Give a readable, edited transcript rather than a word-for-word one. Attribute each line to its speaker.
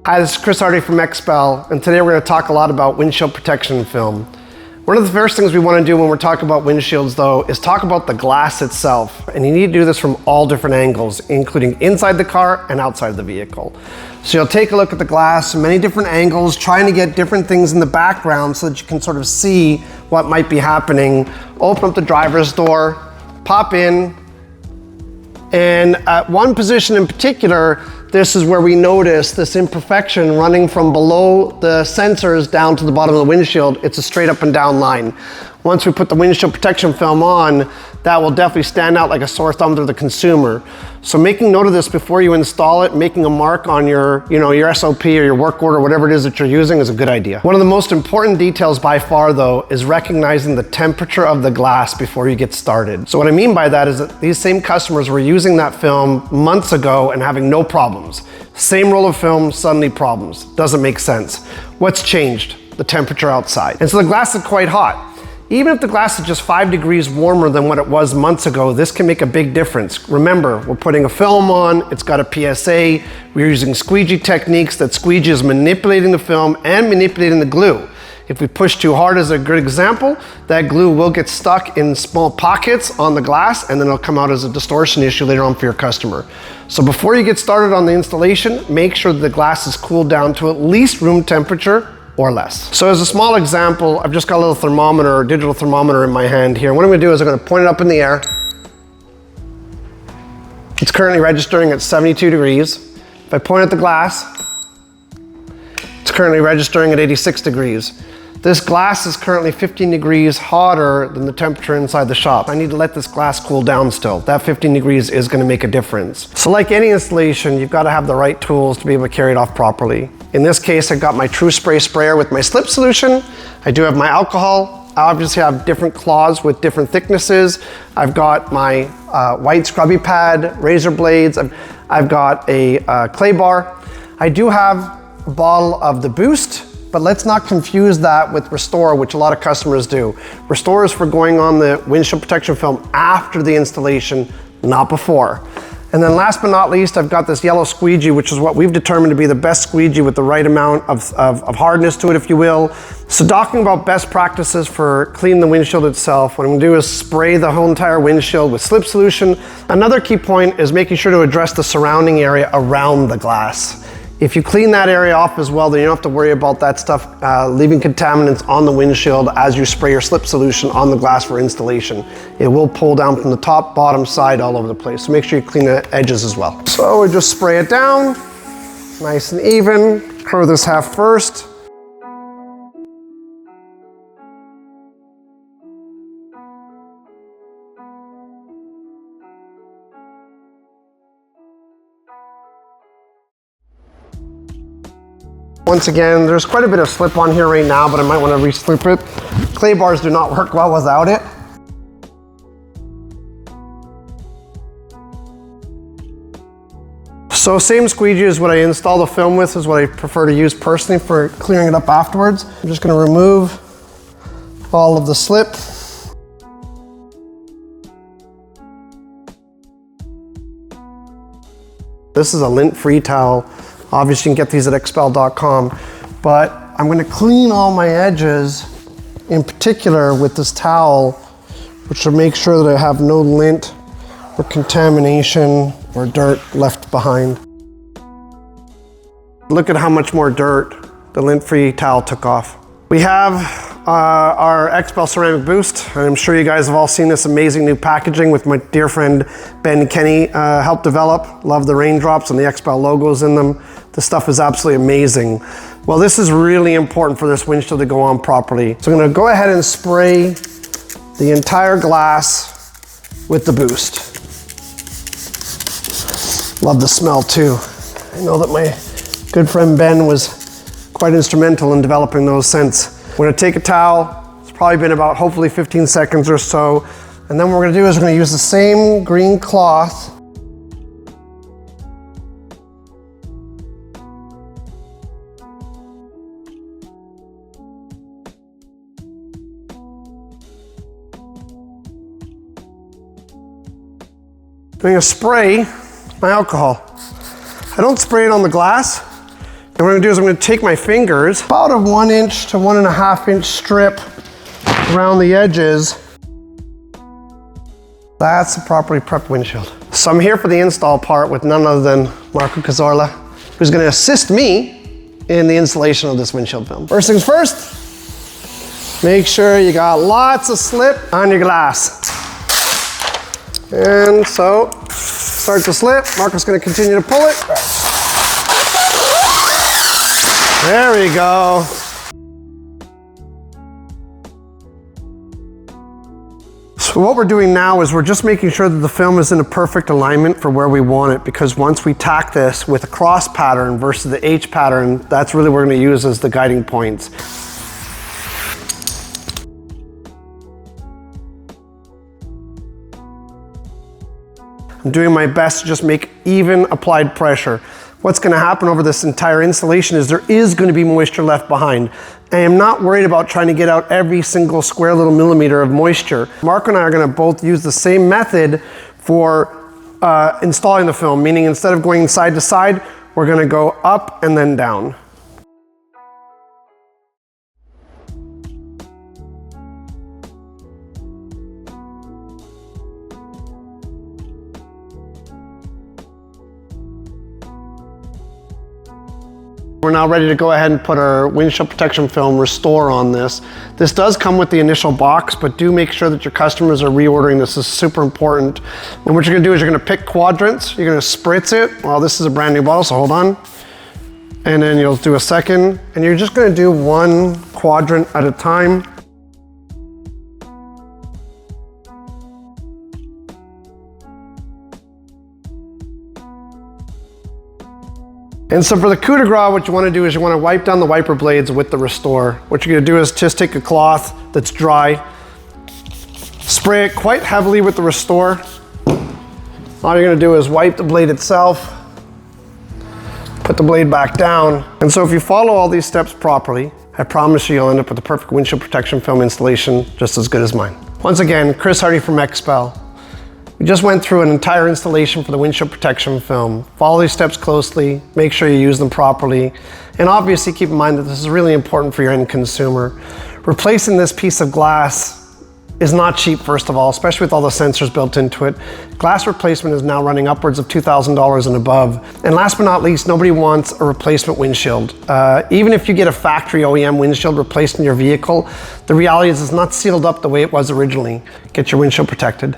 Speaker 1: Hi, this is Chris Hardy from XPEL, and today we're going to talk a lot about windshield protection film. One of the first things we want to do when we're talking about windshields though is talk about the glass itself, and you need to do this from all different angles, including inside the car and outside the vehicle. So you'll take a look at the glass from many different angles, trying to get different things in the background so that you can sort of see what might be happening. Open up the driver's door, pop in, and at one position in particular, this is where we notice this imperfection running from below the sensors down to the bottom of the windshield. It's a straight up and down line. Once we put the windshield protection film on, that will definitely stand out like a sore thumb to the consumer. So making note of this before you install it, making a mark on your SOP or your work order, whatever it is that you're using, is a good idea. One of the most important details by far though is recognizing the temperature of the glass before you get started. So what I mean by that is that these same customers were using that film months ago and having no problems. Same roll of film, suddenly problems. Doesn't make sense. What's changed? The temperature outside. And so the glass is quite hot. Even if the glass is just 5 degrees warmer than what it was months ago, this can make a big difference. Remember, we're putting a film on, it's got a PSA, we're using squeegee techniques. That squeegee is manipulating the film and manipulating the glue. If we push too hard, as a good example, that glue will get stuck in small pockets on the glass, and then it'll come out as a distortion issue later on for your customer. So before you get started on the installation, make sure that the glass is cooled down to at least room temperature or less. So as a small example, I've just got a little thermometer, digital thermometer in my hand here. What I'm gonna do is I'm gonna point it up in the air. It's currently registering at 72 degrees. If I point at the glass, it's currently registering at 86 degrees. This glass is currently 15 degrees hotter than the temperature inside the shop. I need to let this glass cool down still. That 15 degrees is going to make a difference. So like any installation, you've got to have the right tools to be able to carry it off properly. In this case, I've got my True Spray sprayer with my slip solution. I do have my alcohol. I obviously have different cloths with different thicknesses. I've got my white scrubby pad, razor blades. I've got a clay bar. I do have a bottle of the Boost, but let's not confuse that with Restore, which a lot of customers do. Restore is for going on the windshield protection film after the installation, not before. And then last but not least, I've got this yellow squeegee, which is what we've determined to be the best squeegee with the right amount of hardness to it, if you will. So talking about best practices for cleaning the windshield itself, what I'm gonna do is spray the whole entire windshield with slip solution. Another key point is making sure to address the surrounding area around the glass. If you clean that area off as well, then you don't have to worry about that stuff leaving contaminants on the windshield as you spray your slip solution on the glass for installation. It will pull down from the top, bottom, side, all over the place. So make sure you clean the edges as well. So we just spray it down, nice and even. Cover this half first. Once again, there's quite a bit of slip on here right now, but I might want to re-slip it. Clay bars do not work well without it. So same squeegee as what I install the film with is what I prefer to use personally for clearing it up afterwards. I'm just going to remove all of the slip. This is a lint-free towel. Obviously you can get these at xpel.com, but I'm going to clean all my edges in particular with this towel, which will make sure that I have no lint or contamination or dirt left behind. Look at how much more dirt the lint-free towel took off. We have our XPEL Ceramic Boost. I'm sure you guys have all seen this amazing new packaging with my dear friend Ben Kenny helped develop. Love the raindrops and the XPEL logos in them. This stuff is absolutely amazing. Well, this is really important for this windshield to go on properly. So I'm gonna go ahead and spray the entire glass with the Boost. Love the smell too. I know that my good friend Ben was quite instrumental in developing those scents. I'm gonna take a towel. It's probably been about hopefully 15 seconds or so. And then what we're gonna do is we're gonna use the same green cloth. I'm gonna spray my alcohol. I don't spray it on the glass And what I'm gonna do is I'm gonna take my fingers, about a 1 inch to 1.5 inch strip around the edges. That's a properly prepped windshield. So I'm here for the install part with none other than Marco Cazorla, who's gonna assist me in the installation of this windshield film. First things first, make sure you got lots of slip on your glass. And so, start to slip. Marco's gonna continue to pull it. There we go. So what we're doing now is we're just making sure that the film is in a perfect alignment for where we want it, because once we tack this with a cross pattern versus the H pattern, that's really what we're going to use as the guiding points. I'm doing my best to just make even applied pressure. What's going to happen over this entire installation is there is going to be moisture left behind. I am not worried about trying to get out every single square little millimeter of moisture. Marco and I are going to both use the same method for installing the film, meaning instead of going side to side, we're going to go up and then down. We're now ready to go ahead and put our windshield protection film Restore on this. This does come with the initial box, but do make sure that your customers are reordering. This is super important. And what you're gonna do is you're gonna pick quadrants, you're gonna spritz it. Well, this is a brand new bottle, so hold on. And then you'll do a second, and you're just gonna do one quadrant at a time. And so for the coup de grace, what you want to do is you want to wipe down the wiper blades with the Restore. What you're going to do is just take a cloth that's dry, spray it quite heavily with the Restore. All you're going to do is wipe the blade itself, put the blade back down. And so if you follow all these steps properly, I promise you'll end up with a perfect windshield protection film installation just as good as mine. Once again, Chris Hardy from XPEL. We just went through an entire installation for the windshield protection film. Follow these steps closely, make sure you use them properly, and obviously keep in mind that this is really important for your end consumer. Replacing this piece of glass is not cheap, first of all, especially with all the sensors built into it. Glass replacement is now running upwards of $2,000 and above. And last but not least, nobody wants a replacement windshield. Even if you get a factory OEM windshield replaced in your vehicle, the reality is it's not sealed up the way it was originally. Get your windshield protected.